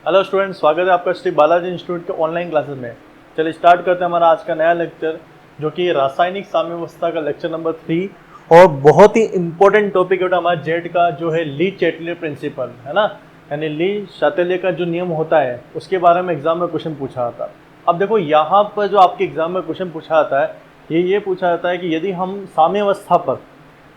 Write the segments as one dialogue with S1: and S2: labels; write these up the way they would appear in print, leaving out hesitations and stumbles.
S1: Hello student, स्वागत है आपका श्री बालाजी इंस्टीट्यूट के ऑनलाइन क्लासेस में। चलिए स्टार्ट करते हैं हमारा आज का नया लेक्चर, जो कि रासायनिक साम्यावस्था का लेक्चर नंबर 3 और बहुत ही इंपॉर्टेंट टॉपिक है हमारा जेड का, जो है ली चैटलियर प्रिंसिपल, है ना। यानी ली चाटेलियर का जो नियम होता है उसके बारे में एग्जाम में क्वेश्चन पूछा जाता है। अब देखो यहाँ पर जो आपके एग्जाम में क्वेश्चन पूछा जाता है ये पूछा जाता है कि यदि हम साम्यावस्था पर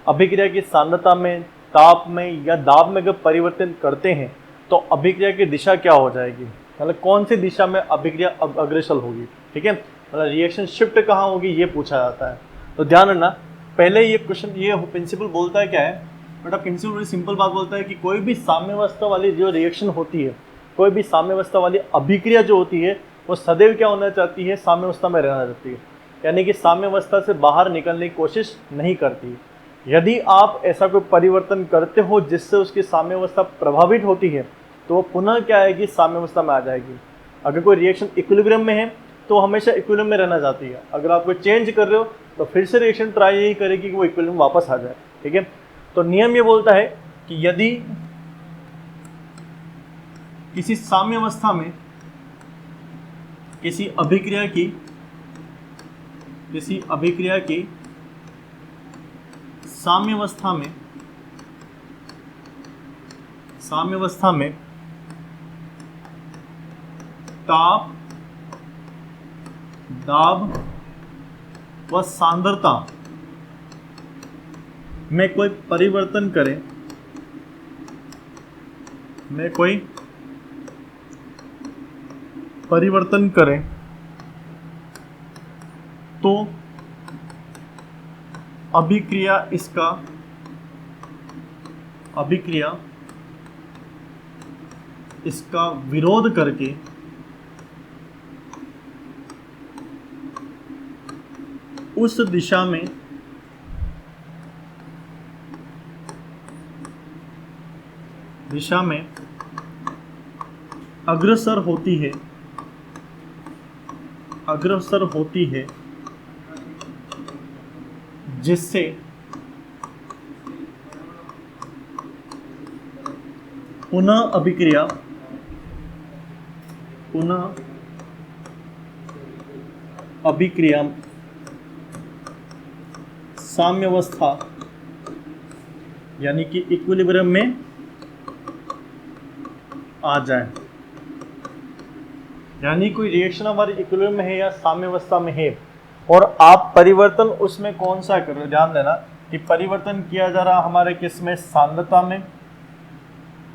S1: अभिक्रिया की सांद्रता में, ताप में या दाब में अगर परिवर्तन करते हैं तो अभिक्रिया की दिशा क्या हो जाएगी, मतलब कौन सी दिशा में अभिक्रिया अग्रसर होगी। ठीक है, मतलब रिएक्शन शिफ्ट कहाँ होगी ये पूछा जाता है। तो ध्यान रखना, पहले ये क्वेश्चन, ये प्रिंसिपल बोलता है क्या है बेटा, प्रिंसिपल बड़ी सिंपल बात बोलता है कि कोई भी साम्यावस्था वाली जो रिएक्शन होती है, कोई भी साम्यावस्था वाली अभिक्रिया जो होती है वो सदैव क्या होना चाहती है, साम्यावस्था में रहना चाहती है, यानी कि साम्यावस्था से बाहर निकलने की कोशिश नहीं करती। यदि आप ऐसा कोई परिवर्तन करते हो जिससे उसकी साम्यावस्था प्रभावित होती है तो वो पुनः क्या आएगी, साम्यावस्था में आ जाएगी। अगर कोई रिएक्शन इक्विलिब्रियम में है तो हमेशा इक्विलिब्रियम में रहना चाहती है, अगर आप कोई चेंज कर रहे हो तो फिर से रिएक्शन ट्राई यही करेगी कि वो इक्विलिब्रियम वापस आ जाए। ठीक है, तो नियम ये बोलता है कि यदि किसी साम्यावस्था में किसी अभिक्रिया की साम्यावस्था में ताप, दाब व सांद्रता में कोई परिवर्तन करें तो अभिक्रिया इसका विरोध करके उस दिशा में अग्रसर होती है जिससे पुनः अभिक्रिया साम्यावस्था यानी कि इक्विलिब्रियम में आ जाए। यानी कोई रिएक्शन हमारी इक्विलिब्रियम में है या साम्यावस्था में है और आप परिवर्तन उसमें कौन सा कर रहे हो, ध्यान देना कि परिवर्तन किया जा रहा हमारे किस में, सांद्रता में,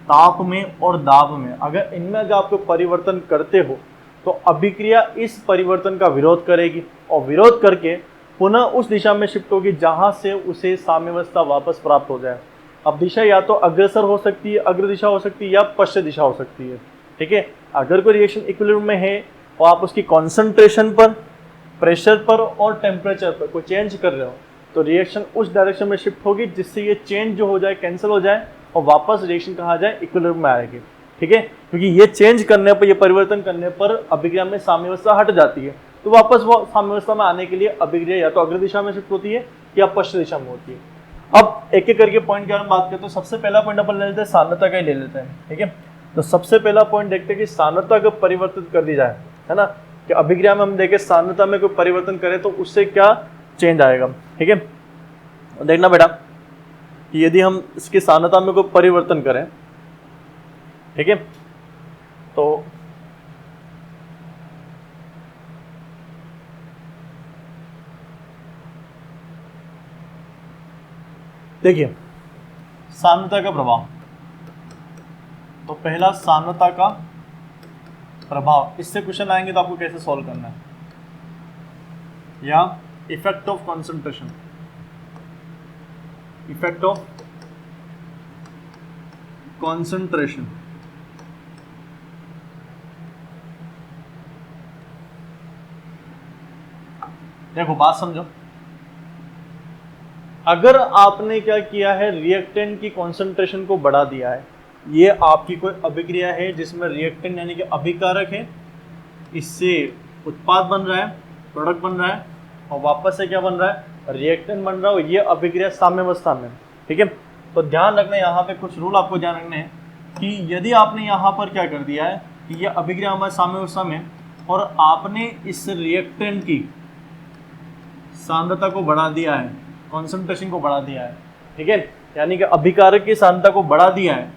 S1: ताप में और दाब में। अगर इनमें अगर आप परिवर्तन करते हो तो अभिक्रिया इस परिवर्तन का विरोध करेगी और विरोध करके पुनः उस दिशा में शिफ्ट होगी जहां से उसे साम्यावस्था वापस प्राप्त हो जाए। अब दिशा या तो अग्रसर हो सकती है, अग्र दिशा हो सकती है या पश्चिम दिशा हो सकती है। ठीक है, अगर कोई रिएक्शन इक्विलिब्रियम में है और आप उसकी कॉन्सेंट्रेशन पर, प्रेशर पर और टेम्परेचर पर कोई चेंज कर रहे हो तो रिएक्शन उस डायरेक्शन में शिफ्ट होगी जिससे ये चेंज जो हो जाए कैंसिल हो जाए और वापस रिएक्शन कहा जाए इक्विलिब्रियम में आएगी। ठीक है, क्योंकि ये चेंज करने पर, ये परिवर्तन करने पर अभिक्रिया में साम्यावस्था हट जाती है, तो वापस वो साम्यावस्था में आने के लिए अभिक्रिया या तो अग्र दिशा में शिफ्ट होती है या पश्चिम दिशा में होती है। अब एक एक करके पॉइंट के बारे में बात करते हैं। तो सबसे पहला पॉइंट अपन ले लेते हैं, सांद्रता का ही ले लेते हैं। ठीक है, तो सबसे पहला पॉइंट देखते हैं कि सांद्रता को परिवर्तित कर दी जाए, है ना, कि अभिक्रिया में हम देखें सांद्रता में कोई परिवर्तन करें तो उससे क्या चेंज आएगा। ठीक है, देखना बेटा कि यदि हम इसकी सांद्रता में कोई परिवर्तन करें, ठीक है, तो देखिए सांद्रता का प्रभाव। तो पहला सांद्रता का प्रभाव, इससे क्वेश्चन आएंगे तो आपको कैसे सॉल्व करना है, या effect of concentration, effect of concentration. देखो बात समझो, अगर आपने क्या किया है, रिएक्टेंट की कॉन्सेंट्रेशन को बढ़ा दिया है, ये आपकी कोई अभिक्रिया है जिसमें रिएक्टेंट यानी कि अभिकारक है, इससे उत्पाद बन रहा है, प्रोडक्ट बन रहा है और वापस से क्या बन रहा है, रिएक्टेंट बन रहा है। ये अभिक्रिया साम्यावस्था में। ठीक है, तो ध्यान रखना यहाँ पे कुछ रूल आपको ध्यान रखने हैं कि यदि आपने यहाँ पर क्या कर दिया है, कि ये अभिक्रिया हमारे साम्यावस्था में, और आपने इस रिएक्टेंट की सांद्रता को बढ़ा दिया है, कॉन्सेंट्रेशन को बढ़ा दिया है, ठीक है, यानी कि अभिकारक की सांद्रता को बढ़ा दिया है।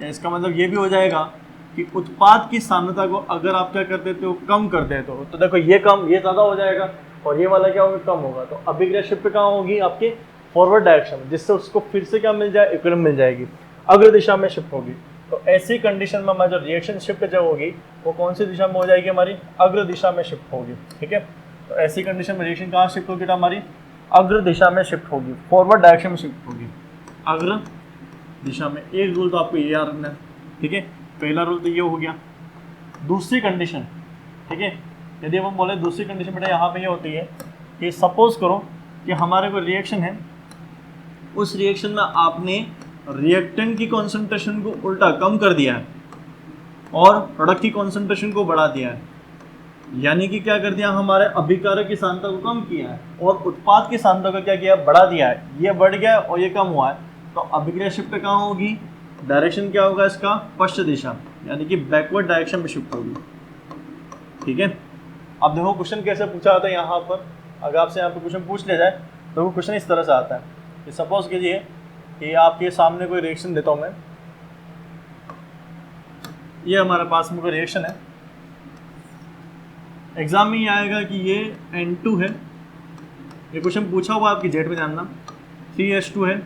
S1: या इसका मतलब ये भी हो जाएगा कि उत्पाद की सांद्रता को अगर आप क्या कर देते हो, कम कर देते हो, तो देखो ये कम, ये ज़्यादा हो जाएगा और ये वाला क्या होगा, कम होगा। तो अभिक्रिया शिफ्ट कहाँ होगी, आपके फॉरवर्ड डायरेक्शन में, जिससे उसको फिर से क्या मिल जाए, इक्विलिब्रियम मिल जाएगी, अग्र दिशा में शिफ्ट होगी। तो ऐसी कंडीशन में हमारी जो रिएक्शन शिफ्ट जो होगी वो कौन सी दिशा में हो जाएगी, हमारी अग्र दिशा में शिफ्ट होगी, ठीक है। तो ऐसी कंडीशन में रिएक्शन कहाँ शिफ्ट होगी, हमारी अग्र दिशा में शिफ्ट होगी, फॉरवर्ड डायरेक्शन में शिफ्ट होगी, अग्र दिशा में। एक रूल तो आपको ये याद रखना है, ठीक है, पहला रूल तो ये हो गया। दूसरी कंडीशन, ठीक है, यदि हम बोले दूसरी कंडीशन बेटा यहाँ पे ये होती है कि सपोज करो कि हमारे को रिएक्शन है, उस रिएक्शन में आपने रिएक्टेंट की कॉन्सेंट्रेशन को उल्टा कम कर दिया है और प्रोडक्ट की कॉन्सेंट्रेशन को बढ़ा दिया है, यानी कि क्या कर दिया, हमारे अभिकारक की सांद्रता को कम किया है और उत्पाद की सांद्रता को क्या किया, बढ़ा दिया है। ये बढ़ गया और ये कम हुआ है, तो अभिक्रिया शिफ्ट कहाँ होगी, डायरेक्शन क्या होगा इसका, पश्चिम दिशा, यानी कि बैकवर्ड डायरेक्शन में शिफ्ट होगी, ठीक है। अब देखो क्वेश्चन कैसे पूछा आता है यहाँ पर, अगर आपसे यहाँ पर क्वेश्चन पूछ लिया जाए तो वो क्वेश्चन इस तरह से आता है कि सपोज कीजिए कि आपके सामने कोई रिएक्शन देता हूँ मैं, ये हमारे पास में कोई रिएक्शन है, एग्जाम में ये आएगा कि ये N2 है, ये क्वेश्चन पूछा हुआ आपकी जेट में जानना, 3H2 है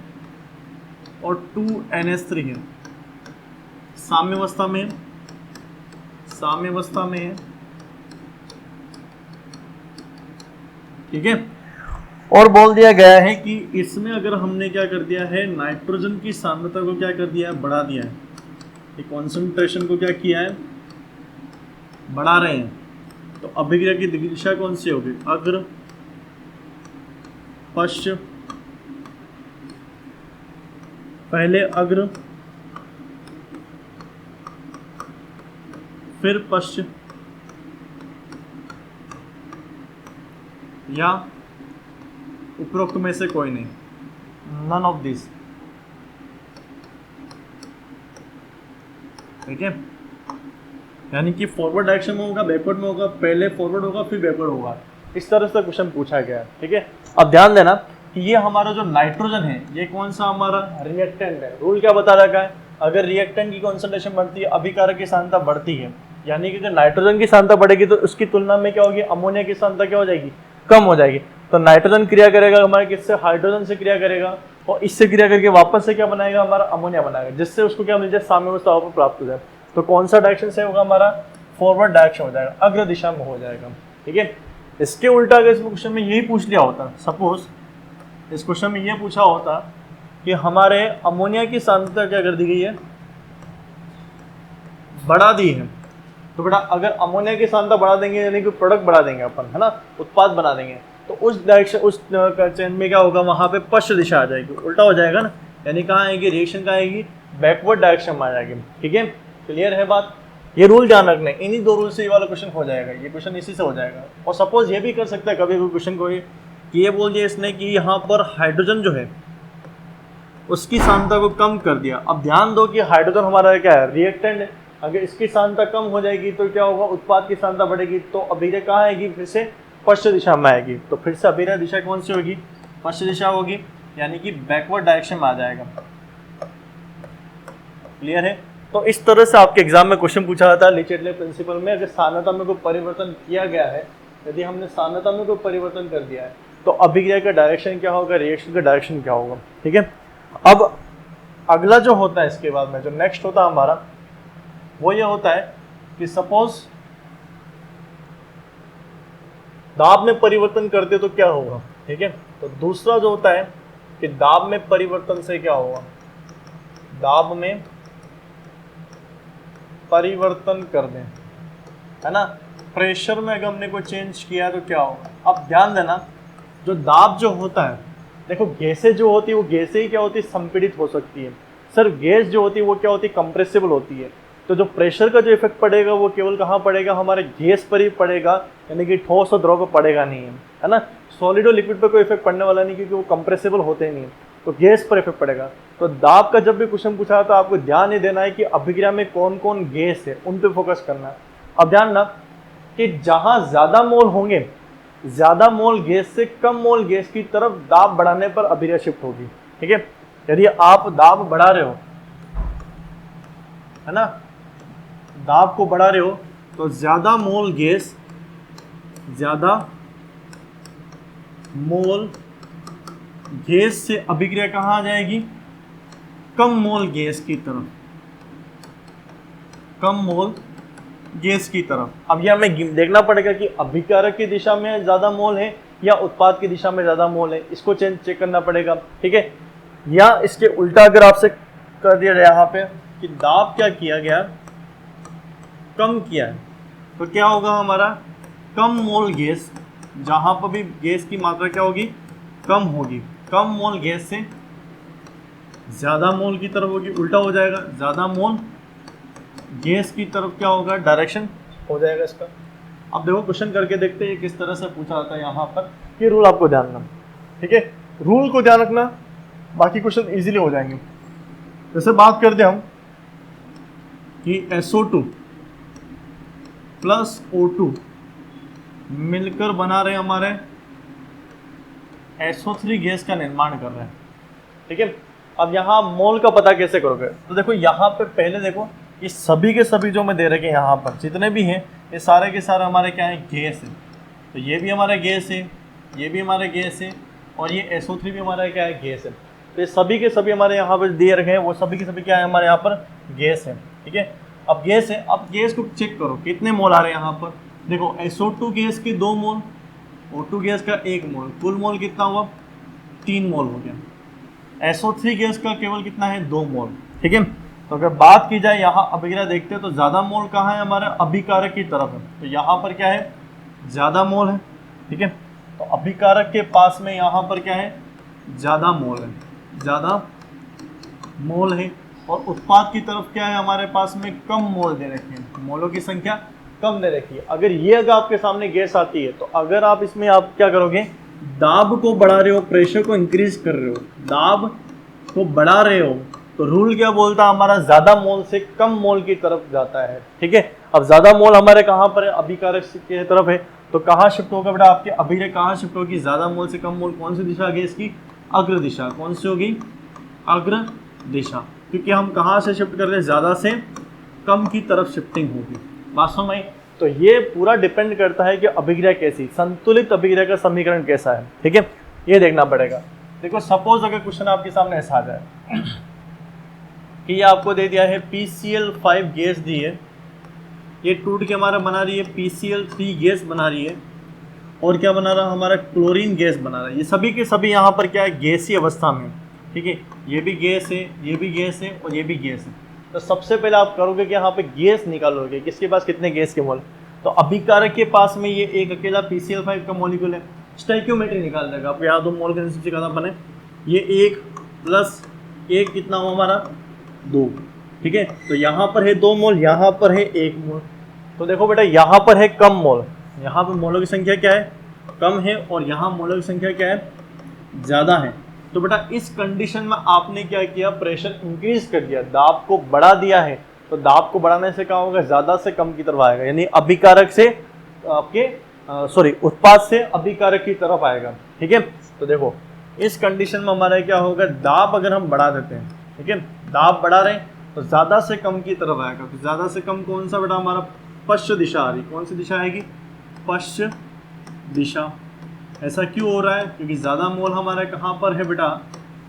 S1: और 2NH3 है, साम्यावस्था में है, ठीक है। और बोल दिया गया है कि इसमें अगर हमने क्या कर दिया है, नाइट्रोजन की सांद्रता को क्या कर दिया है, बढ़ा दिया है, ये कॉन्सेंट्रेशन को क्या किया है, बढ़ा रहे हैं, तो अभिक्रिया की दिशा कौन सी होगी, अग्र पश्च, पहले अग्र फिर पश्च, या उपरोक्त में से कोई नहीं, नन ऑफ दिस, ठीक है। यानी कि फॉरवर्ड डायरेक्शन में होगा, बैकवर्ड में होगा, पहले फॉरवर्ड होगा फिर बैकवर्ड होगा, इस तरह से क्वेश्चन पूछा गया है, ठीक है। अब ध्यान देना कि ये हमारा जो नाइट्रोजन है ये कौन सा हमारा रिएक्टेंट है। रूल क्या बता रखा है, अगर रिएक्टेंट की कॉन्सेंट्रेशन बढ़ती है, अभिकारक की सांद्रता बढ़ती है, यानी कि अगर नाइट्रोजन की सांद्रता बढ़ेगी तो उसकी तुलना में क्या होगी, अमोनिया की सांद्रता क्या हो जाएगी, कम हो जाएगी। तो नाइट्रोजन क्रिया करेगा हमारे किससे, हाइड्रोजन से क्रिया करेगा और इससे क्रिया करके वापस से क्या बनाएगा, हमारा अमोनिया बनाएगा, जिससे उसको क्या मिल जाए, साम्यावस्था प्राप्त हो जाए। तो कौन सा डायरेक्शन से होगा, हमारा फॉरवर्ड डायरेक्शन हो जाएगा, अग्र दिशा में हो जाएगा, ठीक है। इसके उल्टा अगर इस क्वेश्चन में यही पूछ लिया होता, सपोज इस क्वेश्चन में ये पूछा होता कि हमारे अमोनिया की सांद्रता क्या कर दी गई है, बढ़ा दी है, तो बेटा अगर अमोनिया की सांद्रता बढ़ा देंगे यानी कि प्रोडक्ट बढ़ा देंगे अपन, है ना, उत्पाद बना देंगे, तो उस डायरेक्शन, उस चेन में क्या होगा, वहाँ पे पश्चिम दिशा आ जाएगी, उल्टा हो जाएगा ना, यानी कहाँ आएगी, रिएक्शन कहाँ आएगी, बैकवर्ड डायरेक्शन में आ जाएगी, ठीक है। क्लियर है बात, ये रूल ध्यान रखना है, इन्हीं दो रूल से ये वाला क्वेश्चन हो जाएगा, ये क्वेश्चन इसी से हो जाएगा। और सपोज ये भी कर सकता है कभी कोई क्वेश्चन को कि ये बोल दिया इसने कि यहाँ पर हाइड्रोजन जो है उसकी सांद्रता को कम कर दिया। अब ध्यान दो कि हाइड्रोजन हमारा क्या है, रिएक्टेंट है, अगर इसकी सांद्रता कम हो जाएगी तो क्या होगा, उत्पाद की सांद्रता बढ़ेगी, तो अभिक्रिया कहाँ आएगी, फिर से पश्चिम दिशा में आएगी, तो फिर से अभिक्रिया दिशा कौन सी होगी, पश्चिम दिशा होगी, यानी कि बैकवर्ड डायरेक्शन में आ जाएगा। क्लियर है। तो इस तरह से आपके एग्जाम में क्वेश्चन पूछा जाता है लीचेटले प्रिंसिपल में, अगर सांद्रता में कोई परिवर्तन किया गया है, यदि हमने सांद्रता में कोई परिवर्तन कर दिया है तो अभिक्रिया का डायरेक्शन क्या होगा, रिएक्शन का डायरेक्शन क्या होगा, ठीक है। अब अगला जो होता है इसके बाद में जो नेक्स्ट होता है हमारा, वो ये होता है कि सपोज दाब में परिवर्तन करते तो क्या होगा, ठीक है। तो दूसरा जो होता है कि दाब में परिवर्तन से क्या होगा, दाब में परिवर्तन कर दें, है ना, प्रेशर में अगर हमने कोई चेंज किया तो क्या होगा। अब ध्यान देना, जो दाब जो होता है, देखो गैसें जो होती है वो गैसें ही क्या होती है, संपीड़ित हो सकती है। सर गैस जो होती है वो क्या होती है, कंप्रेसिबल होती है। तो जो प्रेशर का जो इफेक्ट पड़ेगा वो केवल कहाँ पड़ेगा, हमारे गैस पर ही पड़ेगा, यानी कि ठोस और द्रव को पड़ेगा नहीं है ना। सॉलिड और लिक्विड पर कोई इफेक्ट पड़ने वाला नहीं, क्योंकि वो कंप्रेसिबल होते नहीं। तो गैस पर इफेक्ट पड़ेगा। तो दाब का जब भी क्वेश्चन पूछा तो आपको ध्यान ये देना है कि अभिक्रिया में कौन कौन गैस है, उन पे फोकस करना है। अब ध्यान रखना कि जहां ज्यादा मोल होंगे, ज्यादा मोल गैस से कम मोल गैस की तरफ दाब बढ़ाने पर अभिक्रिया शिफ्ट होगी। ठीक है, यदि आप दाब बढ़ा रहे हो, है ना, दाब को बढ़ा रहे हो तो ज्यादा मोल गैस, ज्यादा मोल गैस से अभिक्रिया कहाँ आ जाएगी, कम मोल गैस की तरफ, कम मोल गैस की तरफ। अब यह हमें देखना पड़ेगा कि अभिकारक की दिशा में ज्यादा मोल है या उत्पाद की दिशा में ज्यादा मोल है, इसको चेक करना पड़ेगा। ठीक है, या इसके उल्टा अगर आपसे कर दिया जाए यहाँ पे कि दाब क्या किया गया, कम किया है, तो क्या होगा हमारा, कम मोल गैस, जहां पर भी गैस की मात्रा क्या होगी, कम होगी, कम मोल गैस से ज्यादा मोल की तरफ होगी, उल्टा हो जाएगा, ज्यादा मोल गैस की तरफ क्या होगा, डायरेक्शन हो जाएगा इसका। अब देखो क्वेश्चन करके देखते हैं किस तरह से पूछा जाता है यहाँ पर, ये रूल आपको ध्यान रखना। ठीक है, रूल को ध्यान रखना, बाकी क्वेश्चन इजीली हो जाएंगे। जैसे बात करते हम कि SO2 प्लस O2 मिलकर बना रहे हमारे SO3 गैस का निर्माण कर रहे हैं। ठीक है, अब यहाँ मोल का पता कैसे करोगे, तो देखो यहाँ पे पहले देखो ये सभी के सभी जो मैं दे रखे यहाँ पर जितने भी हैं ये सारे के सारे हमारे क्या है, गैस है। तो ये भी हमारा गैस है, ये भी हमारा गैस है, और ये SO3 भी हमारा क्या है, गैस है। तो ये सभी के सभी हमारे यहाँ पर दिए रखे हैं, वो सभी के सभी क्या है, हमारे यहाँ पर गैस है। ठीक है, अब गैस है, अब गैस को चेक करो कितने मोल आ रहे हैं यहाँ पर। देखो SO2 गैस के 2 मोल, O2 गैस का 1 मोल, कुल मोल कितना हुआ, 3 मोल हो गया। SO3 गैस का केवल कितना है, 2 मोल। ठीक है, तो अगर बात की जाए यहाँ अभिक्रिया देखते हैं तो ज़्यादा मोल कहाँ है, हमारे अभिकारक की तरफ है, तो यहाँ पर क्या है, ज़्यादा मोल है। ठीक है, तो अभिकारक के पास में यहाँ पर क्या है, ज़्यादा मोल है, ज़्यादा मोल है। और उत्पाद की तरफ क्या है, हमारे पास में कम मोल दे रखे हैं, मोलों की संख्या कम दे रखी है। अगर आपके सामने गैस आती है तो अगर आप इसमें आप क्या करोगे, दाब को बढ़ा रहे हो, प्रेशर को इंक्रीज कर रहे हो, दाब को बढ़ा रहे हो, तो रूल क्या बोलता है हमारा, ज्यादा मोल से कम मोल की तरफ जाता है। ठीक है, अब ज्यादा मोल हमारे कहाँ पर है, अभिकारक की तरफ है, तो कहाँ शिफ्ट होगा बेटा, आपके अभिक्रिया कहाँ शिफ्ट होगी, ज्यादा मोल से कम मोल, कौन सी दिशा आगे इसकी, अग्र दिशा। कौन सी होगी, अग्र दिशा, क्योंकि हम कहाँ से शिफ्ट कर रहे हैं, ज्यादा से कम की तरफ शिफ्टिंग होगी। बात समझ में? तो ये पूरा डिपेंड करता है कि अभिक्रिया कैसी, संतुलित अभिक्रिया का समीकरण कैसा है। ठीक है, ये देखना पड़ेगा। देखो सपोज अगर क्वेश्चन आपके सामने ऐसा आ जाए कि ये आपको दे दिया है PCl5 गैस दी है, ये टूट के हमारा बना रही है PCl3 गैस बना रही है, और क्या बना रहा है, हमारा क्लोरीन गैस बना रहा है। ये सभी के सभी यहाँ पर क्या है, गैसीय अवस्था में। ठीक है, ये भी गैस है, ये भी गैस है, और ये भी गैस है। तो सबसे पहले आप करोगे कि यहाँ पे गैस निकालोगे, किसके पास कितने गैस के मोल, तो अभिकारक के पास में ये एक अकेला PCl5 का मॉलिक्यूल है, स्टोइकियोमेट्री निकाल देगा। आपको याद हो मोल के हिसाब से ज़्यादा बने, ये 1 प्लस 1 कितना हो हमारा, 2। ठीक है, तो यहाँ पर है 2 मोल, यहाँ पर है 1 मोल। तो देखो बेटा यहाँ पर है कम मोल, यहाँ पर मोलों की संख्या क्या है, कम है, और यहाँ मोलों की संख्या क्या है, ज़्यादा है। तो बेटा इस कंडीशन में आपने क्या किया, प्रेशर इंक्रीज कर दिया, दाब को बढ़ा दिया है। तो दाब को बढ़ाने से क्या होगा, ज़्यादा से कम की तरफ आएगा, यानी अभिकारक से आपके उत्पाद से अभिकारक की तरफ आएगा। ठीक है, तो देखो इस कंडीशन में हमारा क्या होगा, दाब अगर हम बढ़ा देते हैं, ठीक है, दाब बढ़ा रहे हैं तो ज़्यादा से कम की तरफ आएगा। तो ज़्यादा से कम कौन सा बेटा, हमारा पश्चिम दिशा आ रही, कौन सी दिशा आएगी, पश्चिम दिशा। ऐसा क्यों हो रहा है, क्योंकि ज़्यादा मोल हमारा कहाँ पर है बेटा,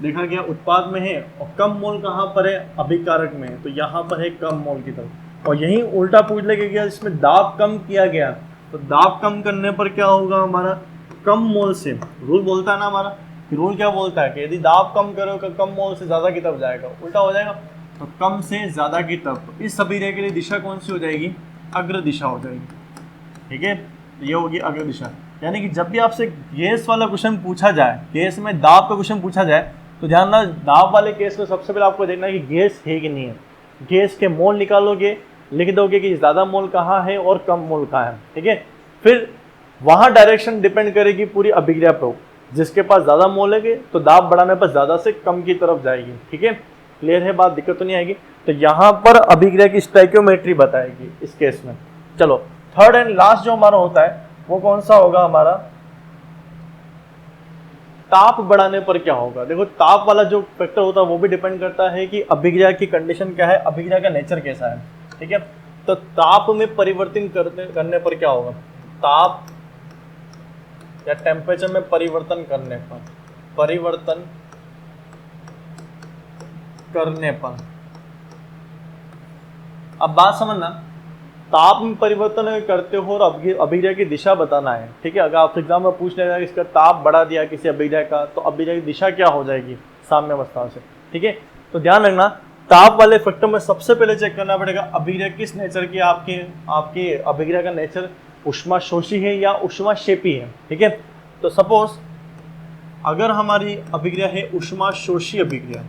S1: देखा गया उत्पाद में है, और कम मोल कहाँ पर है, अभिकारक में है। तो यहाँ पर है कम मोल की तरफ, और यही उल्टा पूछ लेके गया, इसमें दाब कम किया गया, तो दाब कम करने पर क्या होगा, हमारा कम मोल से, रूल बोलता है ना हमारा, रूल क्या बोलता है कि यदि दाब कम करो तो कम मोल से ज़्यादा की तरफ जाएगा, उल्टा हो जाएगा, तो कम से ज़्यादा की तरफ। तो इस अभिक्रिया के लिए दिशा कौन सी हो जाएगी, अग्र दिशा हो जाएगी। ठीक है, ये होगी अग्र दिशा। यानी कि जब भी आपसे गैस वाला क्वेश्चन पूछा जाए, गैस में दाब का क्वेश्चन पूछा जाए, तो ध्यान रखना दाब वाले केस में सबसे पहले आपको देखना है कि गैस है कि नहीं है। गैस के मोल निकालोगे, लिख दोगे कि ज़्यादा मोल कहाँ है और कम मोल कहाँ है। ठीक है, फिर वहाँ डायरेक्शन डिपेंड करेगी पूरी अभिक्रिया पर। जिसके पास ज़्यादा मोल है तो दाब बढ़ाने पर ज़्यादा से कम की तरफ जाएगी। ठीक है, क्लियर है बात, दिक्कत तो नहीं आएगी। तो यहाँ पर अभिक्रिया की स्टोइकियोमेट्री बताएगी इस केस में। चलो थर्ड एंड लास्ट जो हमारा होता है वो कौन सा होगा हमारा, ताप बढ़ाने पर क्या होगा। देखो ताप वाला जो फैक्टर होता है वो भी डिपेंड करता है कि अभिक्रिया की कंडीशन क्या है, अभिक्रिया का नेचर कैसा है। ठीक है, तो ताप में परिवर्तन करने पर क्या होगा, ताप या टेम्परेचर में परिवर्तन करने पर अब बात समझना, ताप में परिवर्तन करते हो और अभिक्रिया की दिशा बताना है। ठीक है, अगर आप एग्जाम में पूछ लेगा इसका ताप बढ़ा दिया किसी अभिक्रिया का तो अभिक्रिया की दिशा क्या हो जाएगी, साम्य अवस्था से। ठीक है, तो ध्यान रखना ताप वाले फैक्टर में सबसे पहले चेक करना पड़ेगा अभिक्रिया किस नेचर की, आपकी अभिक्रिया का नेचर ऊष्माशोषी है या ऊष्माक्षेपी है। ठीक है, तो सपोज अगर हमारी अभिक्रिया है ऊष्माशोषी अभिक्रिया,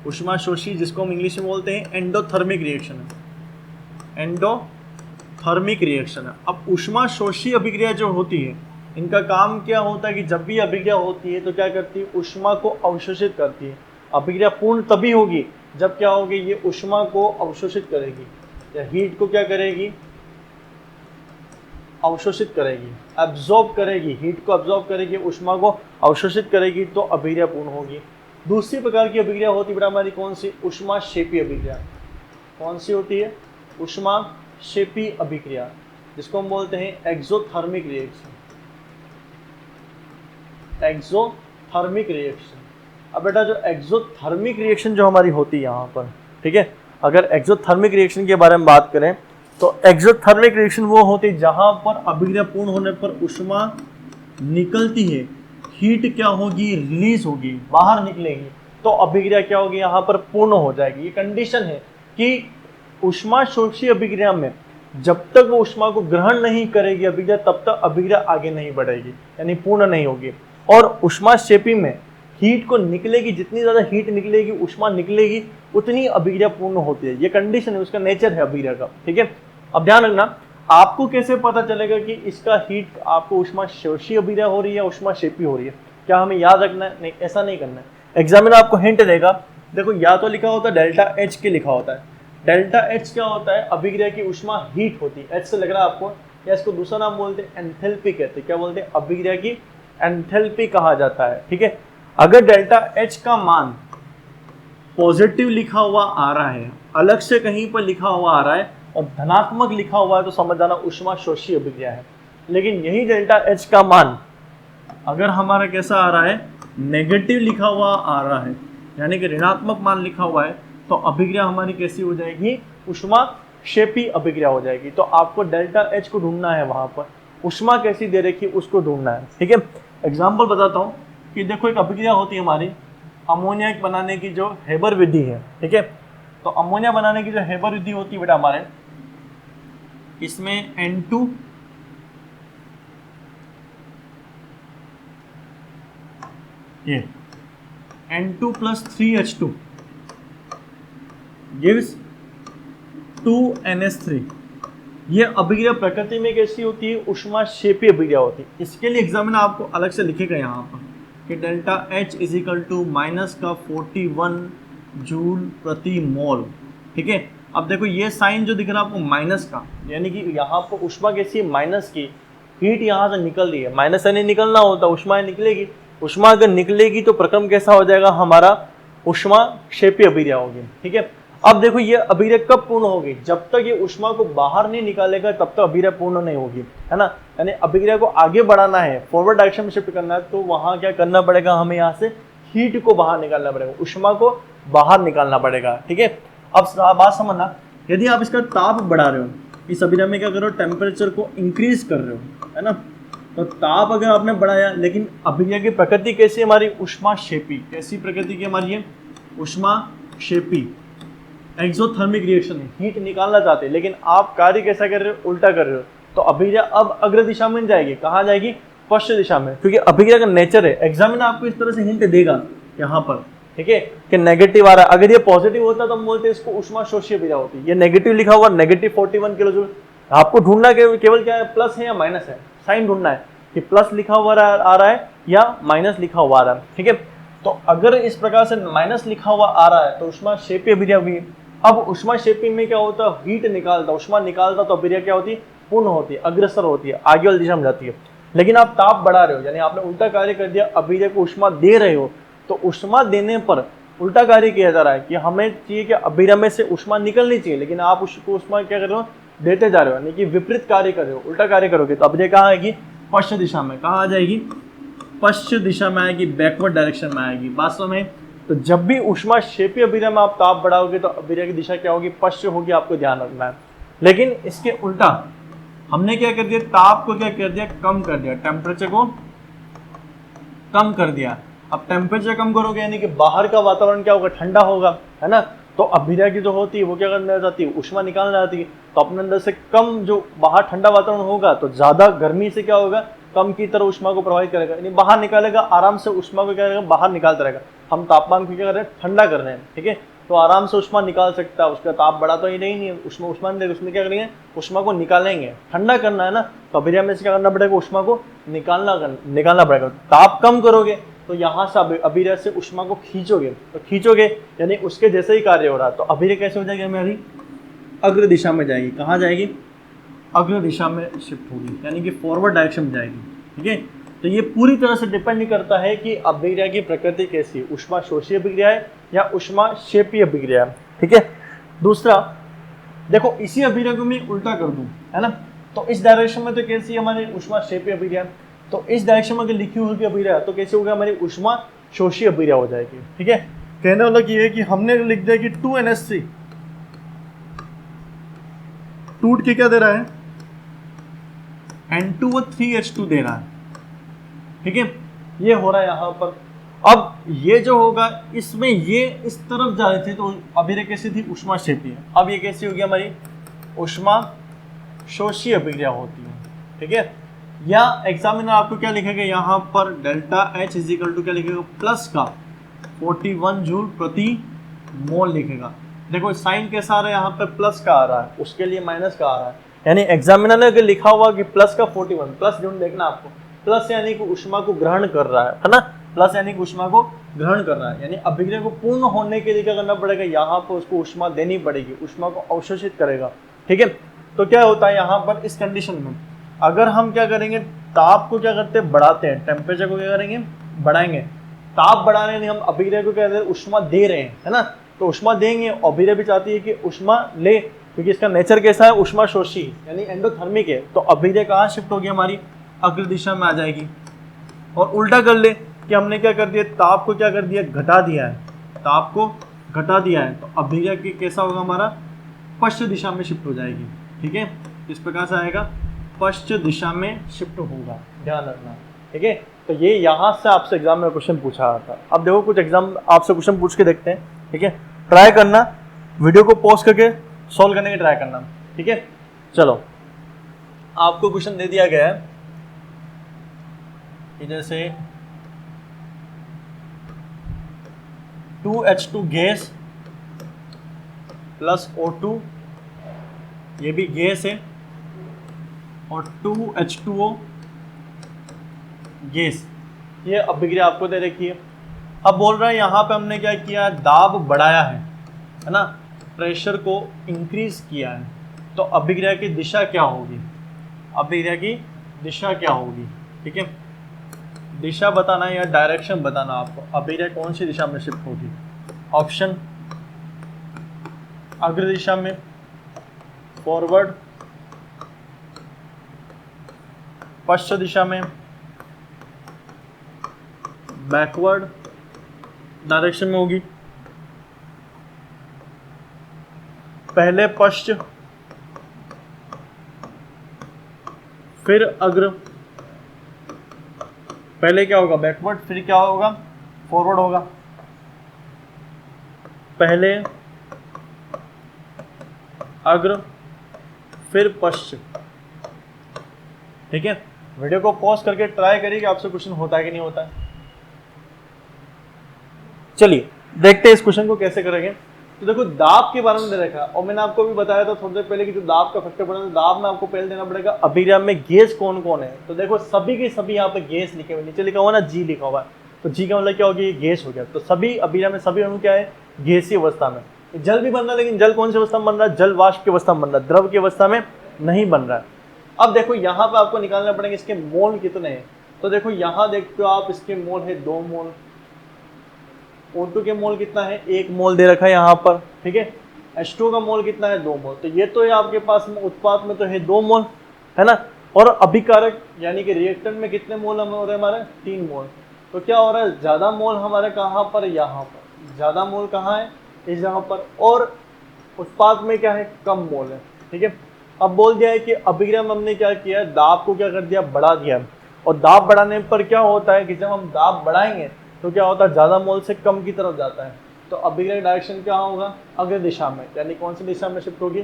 S1: ऊष्माशोषी जिसको हम इंग्लिश में बोलते हैं एंडोथर्मिक रिएक्शन है, एंडोथर्मिक रिएक्शन है। अब ऊष्माशोषी अभिक्रिया जो होती है इनका काम क्या होता है कि जब भी अभिक्रिया होती है तो क्या करती है, ऊष्मा को अवशोषित करती है। अभिक्रिया पूर्ण तभी होगी जब क्या होगी, ये ऊष्मा को अवशोषित करेगी या हीट को क्या करेगी, अवशोषित करेगी, एब्जॉर्ब करेगी, हीट को एब्जॉर्ब करेगी, ऊष्मा को अवशोषित करेगी, तो अभिक्रिया पूर्ण होगी। दूसरी प्रकार की अभिक्रिया होती है बेटा हमारी कौन सी, ऊष्माक्षेपी अभिक्रिया। कौन सी होती है, ऊष्माक्षेपी अभिक्रिया, जिसको हम बोलते हैं एक्सोथर्मिक रिएक्शन, एक्सोथर्मिक रिएक्शन। अब बेटा जो एक्सोथर्मिक रिएक्शन जो हमारी होती है यहाँ पर, ठीक है, अगर एक्सोथर्मिक रिएक्शन के बारे में बात करें तो एक्सोथर्मिक रिएक्शन वो होती है जहां पर अभिक्रिया पूर्ण होने पर ऊष्मा निकलती है, हीट क्या होगी, रिलीज होगी, बाहर निकलेगी, तो अभिक्रिया क्या होगी, यहाँ पर पूर्ण हो जाएगी। ये कंडीशन है कि ऊष्माशोषी अभिक्रिया में जब तक वो ऊष्मा को ग्रहण नहीं करेगी अभिक्रिया तब तक अभिक्रिया आगे नहीं बढ़ेगी, यानी पूर्ण नहीं होगी। और ऊष्माक्षेपी में हीट को निकलेगी, जितनी ज़्यादा हीट निकलेगी, ऊष्मा निकलेगी, उतनी अभिक्रिया पूर्ण होती है। ये कंडीशन है, उसका नेचर है अभिक्रिया का। ठीक है, अब ध्यान रखना आपको कैसे पता चलेगा कि इसका हीट आपको ऊष्माशोषी अभिक्रिया हो रही है, ऊष्माक्षेपी हो रही है, क्या हमें याद रखना है? नहीं, ऐसा नहीं करना है। एग्जामिनर आपको हिंट देगा, देखो या तो लिखा होता है डेल्टा एच के लिखा होता है। डेल्टा एच क्या होता है, अभिक्रिया की ऊष्मा हीट होती है, एच से लग रहा है आपको, या इसको दूसरा नाम बोलते हैं एंथैल्पी कहते हैं। क्या बोलते हैं, अभिक्रिया की एंथैल्पी कहा जाता है। ठीक है, अगर डेल्टा एच का मान पॉजिटिव लिखा हुआ आ रहा है, अलग से कहीं पर लिखा हुआ आ रहा है और धनात्मक लिखा हुआ है तो समझ जाना ऊष्माशोषी अभिक्रिया है। लेकिन यही डेल्टा एच का मान अगर हमारा कैसा आ रहा है, नेगेटिव लिखा हुआ आ रहा है, यानी कि ऋणात्मक मान लिखा हुआ है, तो अभिक्रिया हमारी कैसी हो जाएगी, ऊष्माक्षेपी अभिक्रिया हो जाएगी। तो आपको डेल्टा एच को ढूंढना है, वहां पर ऊष्मा कैसी दे रखी उसको ढूंढना है। ठीक है, एग्जाम्पल बताता हूँ कि देखो एक अभिक्रिया होती है हमारी अमोनिया बनाने की जो हेबर विधि है। ठीक है, तो अमोनिया बनाने की जो हेबर विधि होती है बेटा हमारे, इसमें N2 ये N2 + 3H2 gives 2NH3। ये अभिक्रिया प्रकृति में कैसी होती है, ऊष्माक्षेपी अभिक्रिया होती है। इसके लिए एग्जामिनर आपको अलग से लिखेगा यहाँ पर कि डेल्टा H = -41 जूल प्रति मोल। ठीक है, अब देखो ये साइन जो दिख रहा है आपको माइनस का, यानी कि यहाँ पर ऊष्मा कैसी है, माइनस की, हीट यहाँ से निकल रही है, माइनस से नहीं निकलना होता, ऊष्मा निकलेगी। ऊष्मा अगर निकलेगी तो प्रक्रम कैसा हो जाएगा हमारा, ऊष्माक्षेपी अभिक्रिया होगी। ठीक है, अब देखो ये अभिक्रिया कब पूर्ण होगी, जब तक ये ऊष्मा को बाहर नहीं निकालेगा तब तक अभिक्रिया पूर्ण नहीं होगी, है ना। यानी अभिक्रिया को आगे बढ़ाना है, फॉरवर्ड डायरेक्शन में शिफ्ट करना है, तो वहां क्या करना पड़ेगा, हमें यहाँ से हीट को बाहर निकालना पड़ेगा, ऊष्मा को बाहर निकालना पड़ेगा। ठीक है, अब बात समझना, यदि आप इसका ताप बढ़ा रहे हो, इस अभिक्रिया में क्या कर रहे हो, टेम्परेचर को इंक्रीज कर रहे हो, है ना, तो ताप अगर आपने बढ़ाया, लेकिन अभिक्रिया की प्रकृति कैसी हमारी, ऊष्माक्षेपी। कैसी प्रकृति की हमारी है, ऊष्माक्षेपी, एक्सोथर्मिक रिएक्शन है, हीट निकालना चाहते हैं, लेकिन आप कार्य कैसा कर रहे हो, उल्टा कर रहे हो, तो अभिक्रिया अब अग्र दिशा में जाएगी, कहाँ जाएगी, पश्चिम दिशा में, क्योंकि अभिक्रिया का नेचर है। एग्जामिनर आपको इस तरह से हिंट देगा यहाँ पर, ठीक है, कि नेगेटिव आ रहा है। अगर ये पॉजिटिव होता तो हम बोलते हैं इसको ऊष्माशोषी अभिक्रिया होती है। ये नेगेटिव लिखा हुआ, -41 किलो जूल, आपको ढूंढना केवल क्या है, प्लस है या माइनस है, साइन ढूंढना है कि प्लस लिखा हुआ आ रहा है या माइनस लिखा हुआ आ रहा है, ठीक है। तो अगर इस प्रकार से माइनस लिखा हुआ आ रहा है तो ऊष्माक्षेपीय अभिक्रिया हुई। अब ऊष्माक्षेपी में क्या होता है, हीट निकालता, ऊष्मा निकालता, तो अभिक्रिया क्या होती है, पूर्ण होती है, अग्रसर होती है, आगे वाली दिशा में जाती है। लेकिन आप ताप बढ़ा रहे हो, यानी आपने उल्टा कार्य कर दिया, अभिक्रिया को ऊष्मा दे रहे हो, तो ऊष्मा देने पर उल्टा कार्य किया जा रहा है कि हमें चाहिए कि अभिक्रिया में से ऊष्मा निकलनी चाहिए, लेकिन आप उसको ऊष्मा क्या कर रहे हो, देते जा रहे हो, यानी कि विपरीत कार्य कर रहे हो, उल्टा कार्य करोगे तो अभिक्रिया कहाँ आएगी, पश्चिम दिशा में। कहाँ आ जाएगी, पश्चिम दिशा में आएगी, बैकवर्ड डायरेक्शन में आएगी वास्तव में। तो जब भी ऊष्माक्षेपीय अभिक्रिया में आप ताप बढ़ाओगे तो अभिक्रिया की दिशा क्या होगी, पश्चिम होगी, आपको ध्यान रखना है। लेकिन इसके उल्टा हमने क्या कर दिया, ताप को क्या कर दिया, कम कर दिया, टेम्परेचर को कम कर दिया। अब टेम्परेचर कम करोगे यानी कि बाहर का वातावरण क्या होगा, ठंडा होगा, है ना। तो अभिक्रिया की जो होती है वो क्या करने जाती है, ऊष्मा निकालने जाती है। तो अपने अंदर से कम जो बाहर ठंडा वातावरण होगा तो ज्यादा गर्मी से क्या होगा, कम की तरह ऊष्मा को प्रभावित करेगा, यानी बाहर निकालेगा, आराम से ऊष्मा को क्या करेगा, बाहर निकालता रहेगा। हम तापमान को क्या कर रहे हैं, ठंडा कर रहे हैं, ठीक है। तो आराम से ऊष्मा निकाल सकता है, उसका ताप बढ़ा तो ही नहीं है, ऊष्मा नहीं, उसमें क्या करेंगे, ऊष्मा को निकालेंगे, ठंडा करना है ना। तो अभिक्रिया में से क्या करना पड़ेगा, ऊष्मा को निकालना पड़ेगा। ताप कम करोगे तो यहाँ से अभिक्रिया से ऊष्मा को खींचोगे, तो खींचोगे यानी उसके जैसे ही कार्य हो रहा है। तो अभिक्रिया कैसे हो जाएगी हमारी, अग्र दिशा में जाएगी। कहाँ जाएगी, अग्र दिशा में शिफ्ट होगी, यानी कि फॉरवर्ड डायरेक्शन में जाएगी, ठीक है। तो ये पूरी तरह से डिपेंड करता है कि अभिक्रिया की प्रकृति कैसी है, ऊष्मा शोषी अभिक्रिया है या ऊष्माक्षेपीय अभिक्रिया है, ठीक है। दूसरा देखो, इसी अभिक्रिया को मैं उल्टा कर दूं, है ना, तो इस डायरेक्शन में तो कैसी है हमारी ऊष्माक्षेपीय अभिक्रिया, तो इस डायरेक्शन में अगर लिखी हुई अभिक्रिया तो कैसे होगा, हमारी ऊष्मा शोषी अभिक्रिया हो जाएगी, ठीक है। कहने वाला ये है कि हमने लिख दिया कि 2NH3 टूट के क्या दे रहा है, N2 3H2 दे रहा है, ठीक है। ये हो रहा है यहाँ पर। अब ये जो होगा इसमें ये इस तरफ जा रहे थे तो अभिक्रिया कैसी थी, ऊष्माक्षेपीय। अब ये कैसी होगी हमारी, ऊष्मा शोषी अभिक्रिया होती है, ठीक है। या एग्जामिनर आपको क्या लिखेगा यहाँ पर, डेल्टा H इजिकल टू क्या लिखेगा, प्लस का 41 जूल प्रति मोल लिखेगा। देखो साइन कैसा आ रहा है, यहाँ पे प्लस का आ रहा है, उसके लिए माइनस का आ रहा है, यानी एग्जामिनर ने अगर लिखा हुआ कि प्लस का 41, प्लस जून देखना आपको, प्लस यानी कि ऊष्मा को ग्रहण कर रहा है ना, प्लस यानी कि ऊष्मा को ग्रहण कर रहा है, यानी अभिक्रिया को पूर्ण होने के लिए क्या करना पड़ेगा, यहाँ पर उसको ऊष्मा देनी पड़ेगी, ऊष्मा को अवशोषित करेगा, ठीक है। तो क्या होता है यहाँ पर इस कंडीशन में, अगर हम क्या करेंगे, ताप को क्या करते हैं, बढ़ाते हैं, टेम्परेचर को क्या करेंगे, बढ़ाएंगे। ताप बढ़ा रहे हैं हम, अभिक्रिया को क्या कहते हैं, ऊष्मा दे रहे हैं, है ना। तो ऊष्मा देंगे, अभिक्रिया भी चाहती है कि ऊष्मा ले, क्योंकि इसका नेचर कैसा है, ऊष्मा शोषी यानी एंडोथर्मिक है। तो अभिक्रिया कहाँ शिफ्ट होगी हमारी, अग्र दिशा में आ जाएगी। और उल्टा कर ले कि हमने क्या कर दिया, ताप को क्या कर दिया, घटा दिया है, ताप को घटा दिया है, तो अभिक्रिया की कैसा होगा हमारा, पश्चिम दिशा में शिफ्ट हो जाएगी, ठीक है। इस प्रकार से आएगा, पश्चिम दिशा में शिफ्ट होगा, ध्यान रखना, ठीक है। तो ये यहाँ से आपसे एग्जाम में क्वेश्चन पूछा रहा था। अब देखो कुछ एग्जाम आपसे क्वेश्चन पूछ के देखते हैं, ठीक है। ट्राई करना, वीडियो को पॉज करके सॉल्व करने की ट्राई करना, ठीक है। चलो, आपको क्वेश्चन दे दिया गया है इधर से 2H2 गैस प्लस O2, ये भी गैस है, और 2H2O गैस, ये अभिक्रिया आपको दे रखी है। अब बोल रहा है यहाँ पे हमने क्या किया, दाब बढ़ाया है ना, प्रेशर को इंक्रीज किया है, तो अभिक्रिया की दिशा क्या होगी, अभिक्रिया की दिशा क्या होगी, ठीक है। दिशा बताना है या डायरेक्शन बताना आपको, अभिक्रिया कौन सी दिशा में शिफ्ट होगी। ऑप्शन, अग्र दिशा में, फॉरवर्ड, पश्चिम दिशा में, बैकवर्ड डायरेक्शन में होगी। पहले पश्चिम, फिर अग्र, पहले क्या होगा, बैकवर्ड, फिर क्या होगा, फॉरवर्ड होगा। पहले अग्र, फिर पश्चिम, ठीक है। वीडियो को पॉज करके ट्राई करिए कि आपसे क्वेश्चन होता है कि नहीं होता है। चलिए देखते हैं इस क्वेश्चन को कैसे करेंगे। तो देखो दाब के बारे में दे रखा है, और मैंने आपको भी बताया था थोड़ी देर पहले कि जो दाब का फैक्टर पड़ा है, दाब में आपको पहले देना पड़ेगा अभिक्रिया में गैस कौन कौन है। तो देखो सभी के सभी यहाँ पे गैस लिखे हुए, नीचे लिखा हुआ ना जी लिखा हुआ है, तो जी का मतलब क्या हो गया, ये गैस हो गया। तो सभी अभिक्रिया में सभी अणु क्या है, गैसीय अवस्था में। जल भी बन रहा है, लेकिन जल कौन सी अवस्था में बन रहा है, जल वाष्प की अवस्था में बन रहा है, द्रव की अवस्था में नहीं बन रहा है। अब देखो यहाँ पे आपको निकालना पड़ेगा इसके मोल कितने हैं। तो देखो यहाँ देखते हो आप, इसके मोल है 2 मोल, O2 के मोल कितना है, 1 मोल दे रखा है यहाँ पर, ठीक है। H2 का मोल कितना है, 2 मोल। तो ये तो है आपके पास में उत्पाद में तो है 2 मोल, है ना। और अभिकारक यानी कि रिएक्टेंट में कितने मोल हो रहे हैं हमारे, 3 मोल। तो क्या हो रहा है, ज्यादा मोल हमारे कहाँ पर, यहाँ पर। ज्यादा मोल कहाँ है, इस जगह पर। और उत्पाद में क्या है, कम मोल है, ठीक है। अब बोल दिया है कि अभिक्रिया में हमने क्या किया, दाब को क्या कर दिया, बढ़ा दिया। और दाब बढ़ाने पर क्या होता है कि जब हम दाब बढ़ाएंगे तो क्या होता है, ज्यादा मोल से कम की तरफ जाता है। तो अभिक्रिया डायरेक्शन क्या होगा, अग्र दिशा में, यानी कौन सी दिशा में शिफ्ट होगी,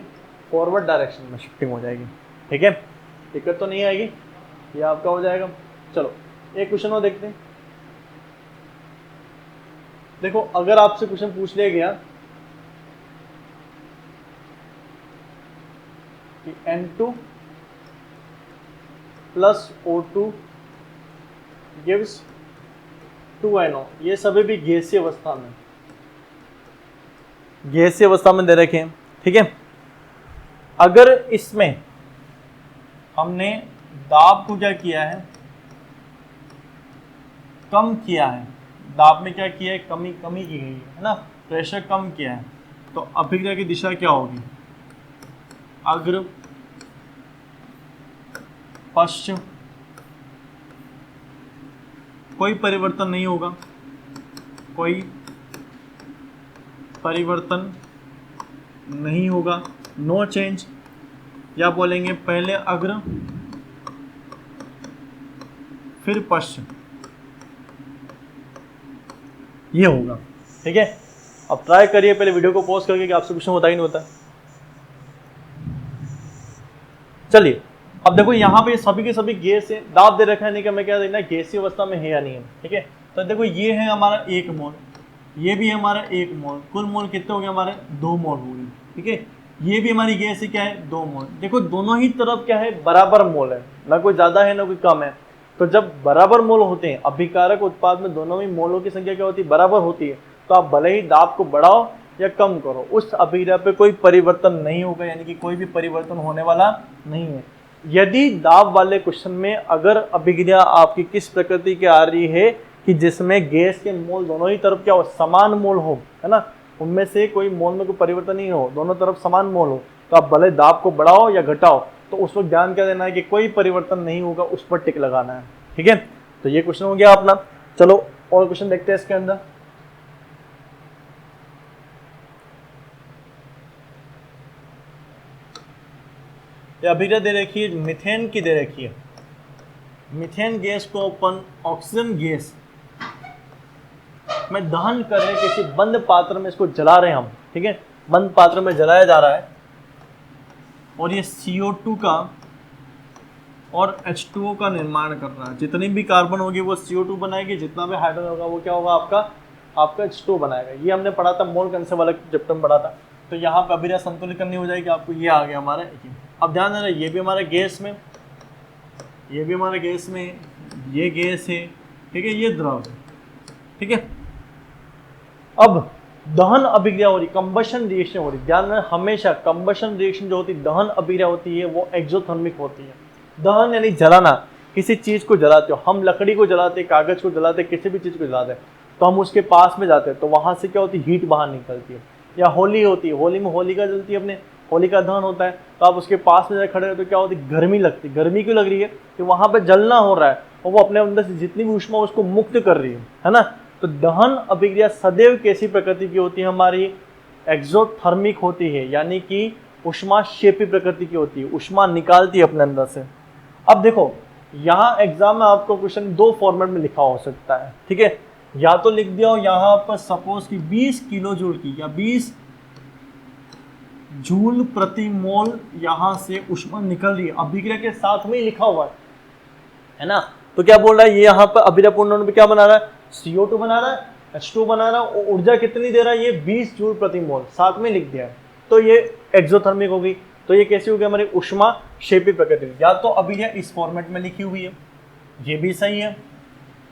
S1: फॉरवर्ड डायरेक्शन में शिफ्टिंग हो जाएगी, ठीक है। दिक्कत तो नहीं आएगी, ये आपका हो जाएगा। चलो एक क्वेश्चन और देखते हैं। देखो अगर आपसे क्वेश्चन पूछ लिया गया कि N2 plus O2 gives 2NO, ये सभी भी गैसीय अवस्था में, गैसीय अवस्था में दे रखे हैं, ठीक है। अगर इसमें हमने दाब को क्या किया है, कम किया है, दाब में क्या किया है, कमी की गई है ना, प्रेशर कम किया है, तो अभिक्रिया की दिशा क्या होगी, अग्र पश्चिम, कोई परिवर्तन नहीं होगा, कोई परिवर्तन नहीं होगा, नो चेंज। या बोलेंगे पहले अग्र फिर पश्चिम, ये होगा, ठीक है। अब ट्राई करिए पहले वीडियो को पॉज करके कि आपसे क्वेश्चन होता ही नहीं होता। चलिए अब देखो यहाँ पे सभी के सभी गैस है, दाब दे रखा है, नहीं कि हमें क्या देखना है, गैसीय अवस्था में है या नहीं है, ठीक है। तो देखो ये है हमारा 1 मोल, ये भी हमारा 1 मोल, कुल मोल कितने हो गए हमारे, 2 मोल हो गए, ठीक है। ये भी हमारी गैस है, क्या है, 2 मोल। देखो दोनों ही तरफ क्या है, बराबर मोल है, ना कोई ज्यादा है ना कोई कम है। तो जब बराबर मोल होते हैं, अभिकारक उत्पाद में दोनों ही मोलों की संख्या क्या होती है, बराबर होती है, तो आप भले ही दाब को बढ़ाओ या कम करो, उस अभिक्रिया पे कोई परिवर्तन नहीं होगा, यानी कि कोई भी परिवर्तन होने वाला नहीं है। यदि दाब वाले क्वेश्चन में अगर अभिक्रिया आपकी किस प्रकृति की आ रही है कि जिसमें गैस के मोल दोनों ही तरफ क्या हो, समान मोल हो, है ना, उनमें से कोई मोल में कोई परिवर्तन नहीं हो, दोनों तरफ समान मोल हो, तो आप भले दाब को बढ़ाओ या घटाओ, तो उस वक्त ध्यान क्या देना है कि कोई परिवर्तन नहीं होगा, उस पर टिक लगाना है, ठीक है। तो ये क्वेश्चन हो गया अपना। चलो और क्वेश्चन देखते हैं इसके अंदर। ये अभिक्रिया दे रखी है, मीथेन की दे रखी है। मीथेन गैस को अपन ऑक्सीजन गैस में दहन कर रहे, किसी बंद पात्र में इसको जला रहे हैं हम, ठीक है, बंद पात्र में जलाया जा रहा है, और ये CO2 का और H2O का निर्माण कर रहा है। जितनी भी कार्बन होगी वो CO2 बनाएगी, जितना भी हाइड्रोजन होगा वो क्या होगा, आपका H2O बनाएगा। ये हमने पढ़ा था मोल कंसेप्ट वाला चैप्टर में पढ़ा था। तो यहाँ पे अभिक्रिया संतुलित करनी हो जाएगी, आपको ये आ गया हमारा। अब ध्यान देना, ये भी हमारा गैस में, ये भी हमारा गैस में, ये गैस है, ठीक है, ये द्रव है, ठीक है। अब दहन अभिक्रिया हो रही, कंबशन रिएक्शन हो रही। ध्यान में हमेशा कंबशन रिएक्शन जो होती है, दहन अभिक्रिया होती है, वो एक्सोथर्मिक होती है। दहन यानी जलाना, किसी चीज को जलाते हो, हम लकड़ी को जलाते, कागज को जलाते, किसी भी चीज को जलाते हैं, तो हम उसके पास में जाते हैं, तो वहां से क्या होती है, हीट बाहर निकलती है। या होली होती है, होली में होलिका जलती है, अपने होलिका दहन होता है, तो आप उसके पास में खड़े हो तो क्या होती है, गर्मी लगती है। गर्मी क्यों लग रही है, कि वहां पे जलना हो रहा है, और वो अपने अंदर से जितनी भी ऊष्मा उसको मुक्त कर रही है ना। तो दहन अभिक्रिया सदैव कैसी प्रकृति की होती है, हमारी एक्सोथर्मिक होती है, यानी कि ऊष्माक्षेपी प्रकृति की होती है, ऊष्मा निकालती है अपने अंदर से। अब देखो यहाँ एग्जाम में आपको क्वेश्चन 2 फॉर्मेट में लिखा हो सकता है, ठीक है। या तो लिख दिया हो यहाँ पर सपोज की 20 किलो जूल की या 20 जूल प्रति मोल यहाँ से ऊष्मा निकल रही है, अभिक्रिया के साथ में ही लिखा हुआ है ना। तो क्या बोल रहा है, ये यहाँ पर अभिक्रिया पूर्ण होने पे क्या बना रहा है, CO2 बना रहा है H2 बना रहा है, ऊर्जा कितनी दे रहा है, ये 20 जूल प्रति मोल, साथ में लिख दिया है, तो ये एक्सोथर्मिक होगी। तो ये कैसी होगी हमारी उष्मा क्षेपी प्रकृति, या तो अभिक्रिया इस फॉर्मेट में लिखी हुई है, ये भी सही है,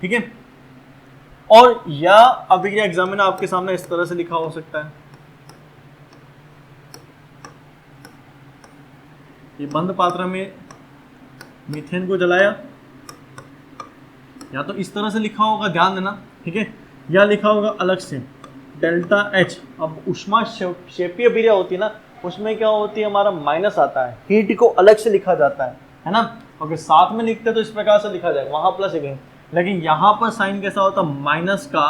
S1: ठीक है, और या अभिक्रिया एग्जाम में आपके सामने इस तरह से लिखा हो सकता है, ये बंद पात्र में मीथेन को जलाया, या तो इस तरह से लिखा होगा, ध्यान देना, ठीक है, या लिखा होगा अलग से डेल्टा H। अब उष्मा क्षेपीय अभिक्रिया होती है ना, उसमें क्या होती है, हमारा माइनस आता है, हीट को अलग से लिखा जाता है ना, अगर साथ में लिखते तो इस प्रकार से लिखा जाएगा, वहां प्लस है, लेकिन यहाँ पर साइन कैसा होता है, माइनस का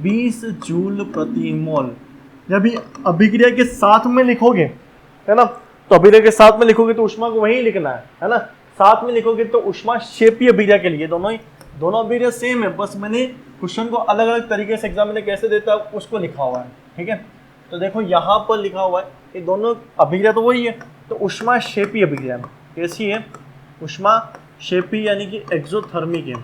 S1: 20 जूल प्रति मोल। जब भी अभिक्रिया के साथ में लिखोगे, है ना, तो अभिक्रिया के साथ में लिखोगे तो उष्मा को वहीं लिखना है ना, साथ में लिखोगे तो उष्मा क्षेपीय अभिक्रिया के लिए दोनों अभिक्रिया सेम है, बस मैंने क्वेश्चन को अलग अलग तरीके से एग्जाम में कैसे देता है उसको लिखा हुआ है, ठीक है। तो देखो यहाँ पर लिखा हुआ है कि दोनों अभिक्रिया तो वही है, तो उष्मा क्षेपीय अभिक्रिया कैसी है, उष्मा क्षेपीय यानी कि एक्सोथर्मिक है,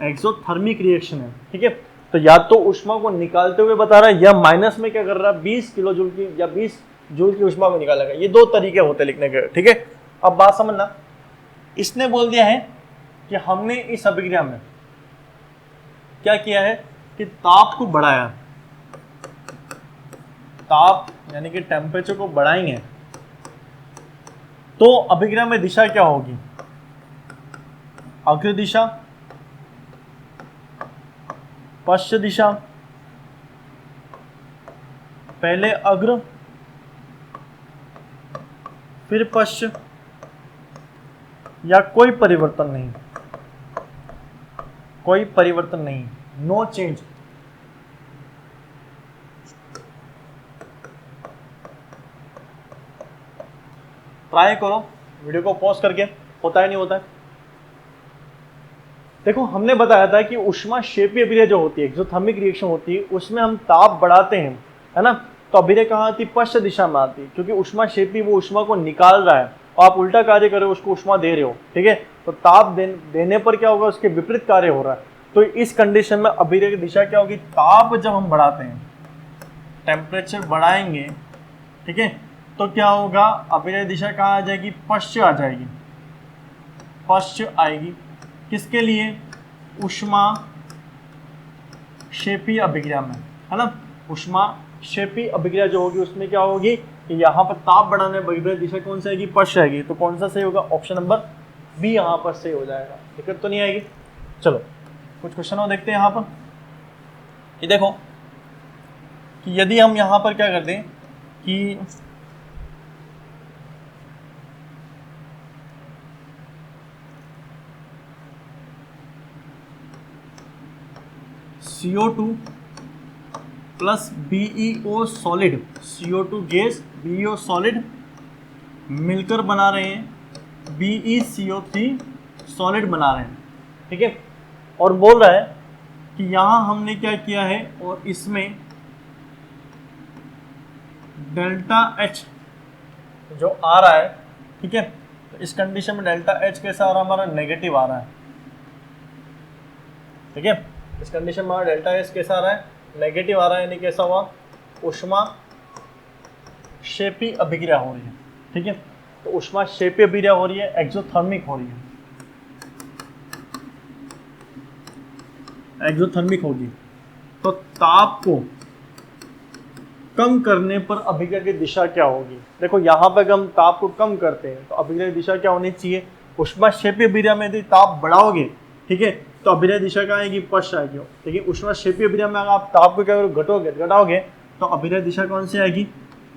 S1: एक्सोथर्मिक रिएक्शन है, ठीक है। तो या तो उष्मा को निकालते हुए बता रहा है, या माइनस में क्या कर रहा है, 20 किलो जूल की या 20 जूल की उष्मा को निकालेगा, ये दो तरीके होते हैं लिखने के, ठीक है। अब बात समझना, इसने बोल दिया है कि हमने इस अभिक्रिया में क्या किया है कि ताप को बढ़ाया, ताप यानी कि टेम्परेचर को बढ़ाएंगे, तो अभिक्रिया में दिशा क्या होगी, अग्र दिशा, पश्च दिशा, पहले अग्र फिर पश्च, या कोई परिवर्तन नहीं, कोई परिवर्तन नहीं, नो चेंज। ट्राई करो वीडियो को पॉज करके, होता है नहीं होता है। देखो हमने बताया था कि उष्मा क्षेपीय अभिक्रिया जो होती है, एक्सोथर्मिक रिएक्शन होती है, उसमें हम ताप बढ़ाते हैं, है ना, तो अभिक्रिया कहाँ आती है, पश्च दिशा में आती है, क्योंकि उष्मा क्षेपी वो उष्मा को निकाल रहा है और आप उल्टा कार्य कर रहे हो, उसको उष्मा दे रहे हो, ठीक है। तो ताप देने पर क्या होगा, उसके विपरीत कार्य हो रहा है। तो इस कंडीशन में अभिक्रिया की दिशा क्या होगी, ताप जब हम बढ़ाते हैं, टेम्परेचर बढ़ाएंगे, ठीक है, तो क्या होगा, अभिक्रिया दिशा कहाँ आ जाएगी, पश्च आ जाएगी, पश्च आएगी, किसके लिए, उष्मा क्षेपीय अभिक्रिया में, है ना। उष्मा क्षेपी अभिक्रिया जो होगी उसमें क्या होगी कि यहाँ पर ताप बढ़ाने पर दिशा कौन सी आएगी, पश्च आएगी, तो कौन सा सही होगा, ऑप्शन नंबर बी यहाँ पर सही हो जाएगा, दिक्कत तो नहीं आएगी। चलो कुछ क्वेश्चन और देखते हैं यहाँ पर, ये देखो कि यदि हम यहाँ पर क्या कर दें कि CO2 plus BeO solid, CO2 gas BeO solid मिलकर बना रहे हैं BeCO3 सॉलिड बना रहे हैं, ठीक है। और बोल रहा है कि यहाँ हमने क्या किया है, और इसमें डेल्टा H जो आ रहा है, ठीक है, तो इस कंडीशन में डेल्टा H कैसा आ रहा है, हमारा नेगेटिव आ रहा है, ठीक है। इस कंडीशन में हमारा डेल्टा H कैसा आ रहा है, नेगेटिव आ रहा है, यानी कैसा हुआ, उष्मा क्षेपी अभिक्रिया हो रही है, ठीक है। तो उष्मा क्षेपी अभिक्रिया हो रही है, एक्सोथर्मिक हो रही है, एक्सोथर्मिक होगी, तो ताप को कम करने पर अभिक्रिया की दिशा क्या होगी। देखो यहाँ पर हम ताप को कम करते हैं तो अभिक्रिया की दिशा क्या होनी चाहिए, उष्मा क्षेपीय अभिक्रिया में यदि ताप बढ़ाओगे, ठीक है, तो अभिक्रिया दिशा क्या आएगी, पश्च आएगी, लेकिन उष्मा क्षेपीय अभिक्रिया में अगर आप ताप को क्या घटाओगे तो अभिक्रिया दिशा कौन सी आएगी,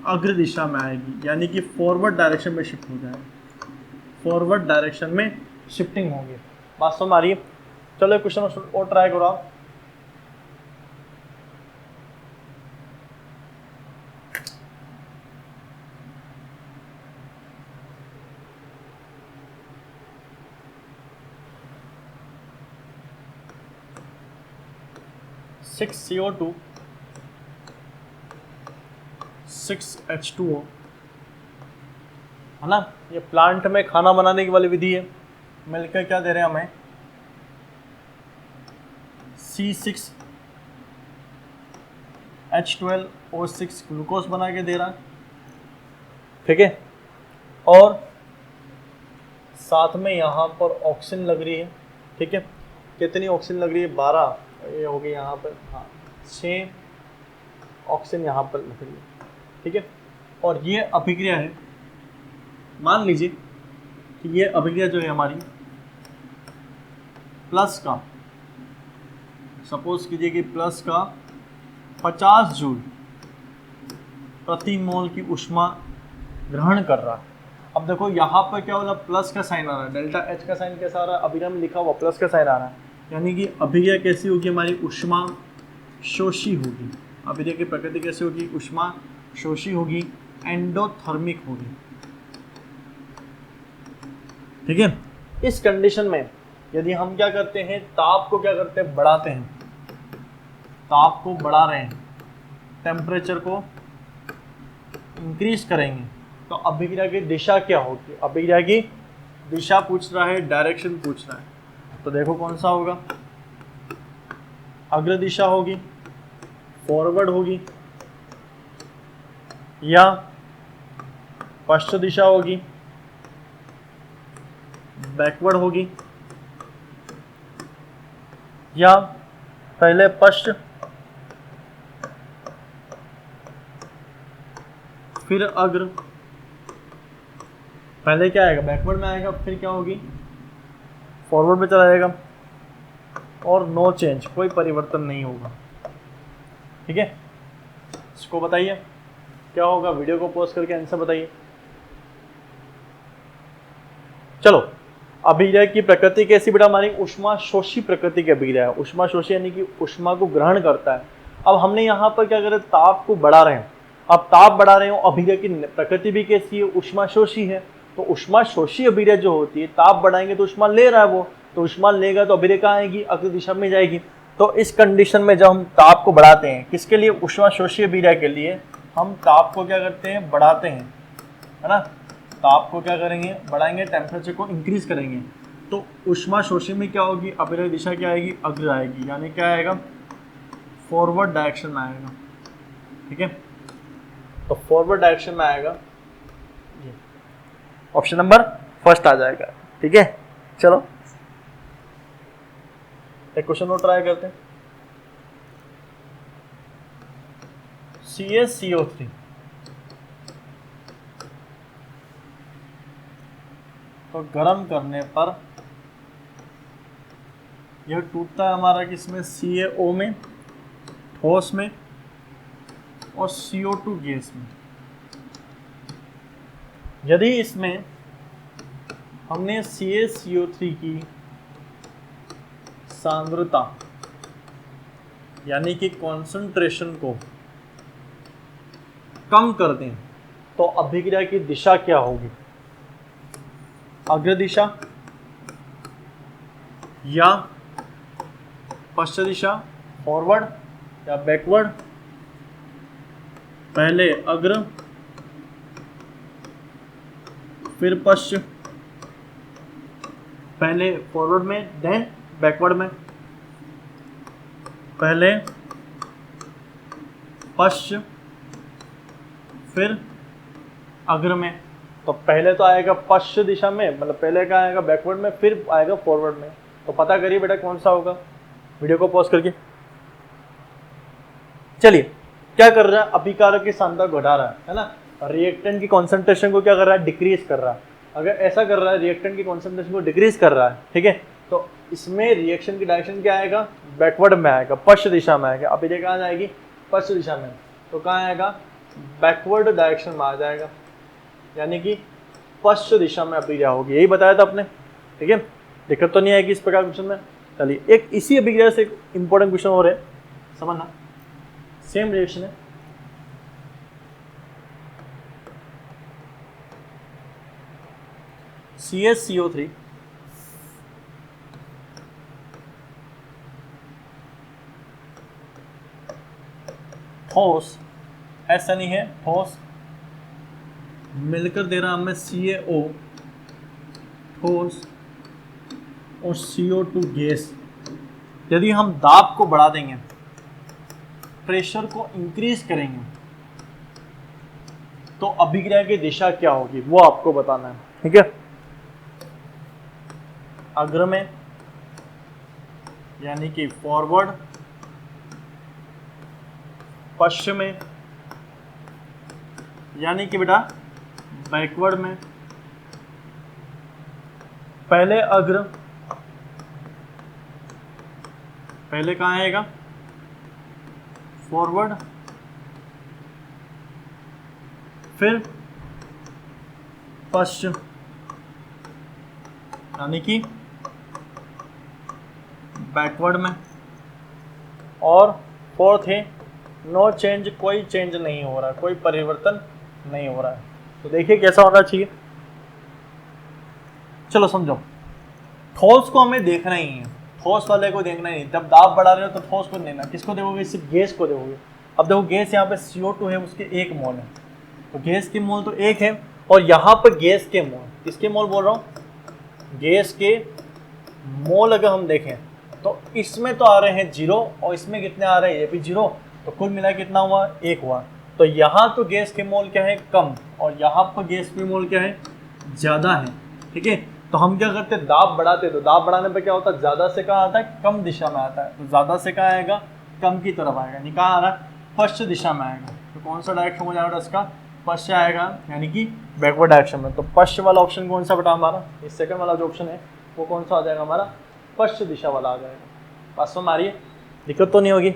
S1: अग्र दिशा में आएगी, यानी कि फॉरवर्ड डायरेक्शन में शिफ्ट हो जाएगा, फॉरवर्ड डायरेक्शन में शिफ्टिंग होगी। बात समझ आ रही है। चलो क्वेश्चन और ट्राई करो आप। CO2 6H2O, है ना, ये प्लांट में खाना बनाने की वाली विधि है, मिलकर क्या दे रहे हैं हमें, C6 H12O6 ग्लूकोज बना के दे रहा है, ठीक है। और साथ में यहाँ पर ऑक्सीजन लग रही है, ठीक है। कितनी ऑक्सीजन लग रही है? 12, ये हो गई यहाँ पर, हाँ 6 ऑक्सीजन यहाँ पर लग रही है, ठीक है। और ये अभिक्रिया है, मान लीजिए कि ये अभिक्रिया जो है हमारी प्लस का, सपोज कीजिए कि प्लस का 50 जूल प्रति मोल की ऊष्मा ग्रहण कर रहा है। अब देखो यहाँ पर क्या होगा, प्लस का साइन आ रहा है, डेल्टा एच का साइन कैसा आ रहा है, अभिक्रिया में लिखा हुआ प्लस का साइन आ रहा है, यानी कि अभिक्रिया कैसी होगी हमारी, ऊष्मा शोषी होगी। अभिक्रिया की प्रकृति कैसी होगी, ऊष्मा शोषी होगी, एंडोथर्मिक होगी, ठीक है। इस कंडीशन में यदि हम क्या करते हैं, ताप को क्या करते हैं, बढ़ाते हैं, ताप को बढ़ा रहे हैं, टेम्परेचर को इंक्रीज करेंगे, तो अभिक्रिया की दिशा क्या होगी, अभिक्रिया की दिशा पूछ रहा है, डायरेक्शन पूछ रहा है, तो देखो कौन सा होगा, अग्र दिशा होगी, फॉरवर्ड होगी, या पश्चिम दिशा होगी, बैकवर्ड होगी, या पहले पश्चिम फिर अग्र, पहले क्या आएगा, बैकवर्ड में आएगा, फिर क्या होगी, फॉरवर्ड में चला जाएगा, और नो चेंज, कोई परिवर्तन नहीं होगा, ठीक है। इसको बताइए क्या होगा, वीडियो को पॉज करके आंसर बताइए। चलो, अभिक्रिया की प्रकृति कैसी बेटा हमारी, ऊष्मा शोषी प्रकृति की अभिक्रिया है। ऊष्मा शोषी यानी कि ऊष्मा को ग्रहण करता है। अब हमने यहाँ पर क्या करें, ताप को बढ़ा रहे हैं। अब ताप बढ़ा रहे हो, अभिक्रिया की प्रकृति भी कैसी है, ऊष्मा शोषी है। तो ऊष्मा शोषी अभिक्रिया जो होती है, ताप बढ़ाएंगे तो ऊष्मा ले रहा है वो, तो ऊष्मा लेगा तो अभिक्रिया कहाँ आएगी, अग्र दिशा में जाएगी। तो इस कंडीशन में जब हम ताप को बढ़ाते हैं, किसके लिए, ऊष्मा शोषी अभिक्रिया के लिए, हम ताप को क्या करते हैं, बढ़ाते हैं, है ना। ताप को क्या करेंगे, बढ़ाएंगे, टेम्परेचर को इंक्रीज करेंगे। तो ऊष्मा शोषी में क्या होगी, अभिक्रिया दिशा क्या आएगी, अग्र आएगी, यानी क्या आएगा, फॉरवर्ड डायरेक्शन में आएगा, ठीक है। तो फॉरवर्ड डायरेक्शन में आएगा, ये ऑप्शन नंबर फर्स्ट आ जाएगा, ठीक है। चलो एक क्वेश्चन और ट्राई करते हैं। CaCO3 तो गर्म करने पर यह टूटता है हमारा किसमें, CaO में, ठोस में, और CO2 गैस में। यदि इसमें हमने CaCO3 की सांद्रता यानी कि कॉन्सेंट्रेशन को कम कर दें, तो अभिक्रिया की दिशा क्या होगी, अग्र दिशा या पश्चिम दिशा, फॉरवर्ड या बैकवर्ड, पहले अग्र फिर पश्चिम, पहले फॉरवर्ड में देन बैकवर्ड में, पहले पश्चिम फिर अग्र में। तो पहले तो आएगा पश्चिम दिशा में, मतलब पहले क्या आएगा, बैकवर्ड में, फिर आएगा फॉरवर्ड में। तो पता करिए बेटा कौन सा होगा, वीडियो को पॉज करके। चलिए क्या कर रहा है, अभिकारक की सांद्रता घटा रहा है ना, रिएक्टेंट की कॉन्सेंट्रेशन को क्या कर रहा है, डिक्रीज कर रहा है। अगर ऐसा कर रहा है, रिएक्टेंट की कॉन्सेंट्रेशन को डिक्रीज कर रहा है, ठीक है, तो इसमें रिएक्शन की डायरेक्शन क्या आएगा, बैकवर्ड में आएगा, पश्चिम दिशा में आएगा। अब ये कहाँ जाएगी, पश्चिम दिशा में, तो कहाँ आएगा, बैकवर्ड डायरेक्शन में आ जाएगा, यानी कि पश्चिम दिशा में अभिक्रिया होगी। यही बताया था आपने, ठीक है, दिक्कत तो नहीं आएगी इस प्रकार क्वेश्चन में। चलिए एक इसी अभिक्रिया से एक इंपॉर्टेंट क्वेश्चन हो रहा है, समझना, सेम रिएक्शन है। CaCO3 ठोस, ऐसा नहीं है, ठोस मिलकर दे रहा हमें CaO ठोस और CO2 गैस। यदि हम दाब को बढ़ा देंगे, प्रेशर को इंक्रीज करेंगे तो अभिक्रिया की दिशा क्या होगी वो आपको बताना है, ठीक है। अग्र में यानी कि फॉरवर्ड, पश्चिम में यानी कि बेटा बैकवर्ड में। पहले अग्र, पहले कहाँ आएगा फॉरवर्ड, फिर पश्चिम यानी कि बैकवर्ड में, और फोर्थ है नो चेंज, कोई चेंज नहीं हो रहा, कोई परिवर्तन नहीं हो रहा है। तो देखिए कैसा होना चाहिए, चलो समझो। ठोस को हमें देखना ही है, ठोस वाले को देखना ही नहीं। जब दाब बढ़ा रहे हो तो ठोस को नहीं देखना, किसको देखोगे, सिर्फ गैस को देखोगे। अब देखो गैस यहाँ पे CO2 है, उसके 1 मोल है, तो गैस के मोल तो 1 है, और यहाँ पर गैस के मोल, किसके मोल बोल रहा हूँ, गैस के मोल अगर हम देखें तो इसमें तो आ रहे हैं 0 और इसमें कितने आ रहे हैं, ये भी 0, तो कुल मिला कितना हुआ, 1 हुआ। तो यहाँ तो गैस के मोल क्या है, कम, और यहाँ पर गैस के मोल क्या है, ज़्यादा है, ठीक है। तो हम क्या करते हैं, दाब बढ़ाते, तो दाब बढ़ाने पर क्या होता है, ज़्यादा से कहाँ आता है, कम दिशा में आता है, तो ज़्यादा से कहाँ आएगा, कम की तरफ आएगा, नहीं कहाँ आ रहा है, पश्चिम दिशा में आएगा। तो कौन सा डायरेक्शन हो जाएगा इसका, पश्चिम आएगा, यानी कि बैकवर्ड डायरेक्शन में। तो पश्चिम वाला ऑप्शन कौन सा बेटा हमारा, इस सेकंड वाला जो ऑप्शन है वो कौन सा आ जाएगा हमारा, पश्चिम दिशा वाला आ जाएगा। बात समझ आ रही है, दिक्कत तो नहीं होगी,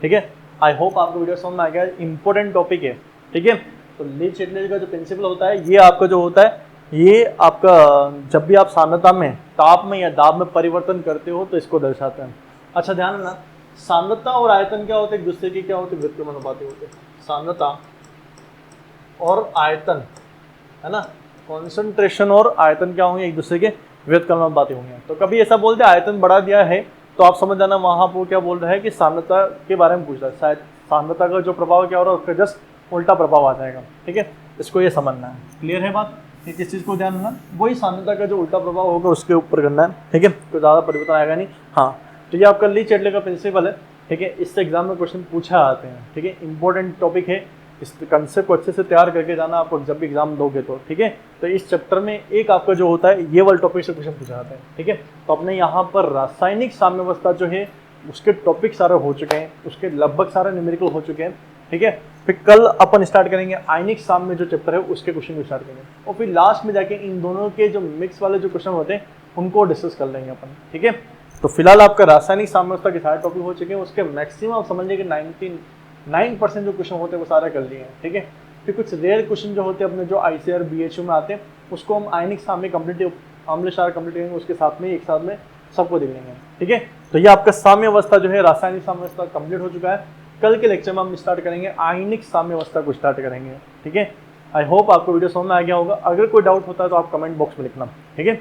S1: ठीक है। आई होप आपको वीडियो समझ में आ गया, इंपॉर्टेंट टॉपिक है, ठीक है। तो लीच-एटलेज का जो प्रिंसिपल होता है, ये आपका जो होता है, ये आपका जब भी आप सांद्रता में, ताप में या दाब में परिवर्तन करते हो तो इसको दर्शाते हैं। अच्छा ध्यान रखना, सांद्रता और आयतन क्या होते हैं, एक दूसरे के क्या होते हैं, व्युत्क्रमानुपाती होते हैं। सांद्रता और आयतन, है ना, कॉन्सेंट्रेशन और आयतन क्या होंगे, एक दूसरे के व्युत्क्रमानुपाती होंगे। तो कभी ऐसा बोलते आयतन बढ़ा दिया है तो आप समझ जाना वहाँ पर क्या बोल रहा है कि सांद्रता के बारे में पूछ रहा है, शायद सांद्रता का जो प्रभाव क्या हो रहा है उसका जस्ट उल्टा प्रभाव आ जाएगा, ठीक है। इसको ये समझना है, क्लियर है बात, ठीक। इस चीज़ को ध्यान रखना, वही सांद्रता का जो उल्टा प्रभाव होगा उसके ऊपर करना है, ठीक है, तो ज़्यादा परिवर्तन आएगा नहीं। हाँ, तो ये आपका लीच-एटले का प्रिंसिपल है, ठीक है। इससे एग्जाम में क्वेश्चन पूछा आते हैं, ठीक है, इंपॉर्टेंट टॉपिक है। इस कंसेप्ट को अच्छे से तैयार करके जाना आपको जब भी एग्जाम दोगे तो, ठीक है। तो इस चैप्टर में एक आपका जो होता है, ये वाला टॉपिक से क्वेश्चन पूछा जाता है, ठीक है। तो अपने यहाँ पर रासायनिक साम्यावस्था जो है उसके टॉपिक सारे हो चुके हैं, उसके लगभग सारे न्यूमेरिकल हो चुके हैं, ठीक है। फिर कल अपन स्टार्ट करेंगे आयनिक साम्य जो चैप्टर है उसके क्वेश्चन को स्टार्ट करेंगे, और फिर लास्ट में जाके इन दोनों के जो मिक्स वाले जो क्वेश्चन होते हैं उनको डिस्कस कर लेंगे अपन, ठीक है। तो फिलहाल आपका रासायनिक साम्यावस्था के सारे टॉपिक हो चुके हैं, उसके मैक्सिमम आप समझ लीजिए कि 99% जो क्वेश्चन होते हैं वो सारे कर लिए हैं, ठीक है। फिर कुछ रेयर क्वेश्चन जो होते हैं अपने जो ICAR BHU में आते हैं उसको हम आयनिक साम्य कंप्लीट अम्ल क्षार कंप्लीट करेंगे, उसके साथ में एक साथ में सबको देख लेंगे, ठीक है। तो ये आपका साम्यावस्था जो है, रासायनिक साम्यावस्था कंप्लीट हो चुका है। कल के लेक्चर में हम स्टार्ट करेंगे आयनिक साम्यावस्था को स्टार्ट करेंगे, ठीक है। आई होप आपको वीडियो समझ में आ गया होगा। अगर कोई डाउट होता है तो आप कमेंट बॉक्स में लिखना, ठीक है।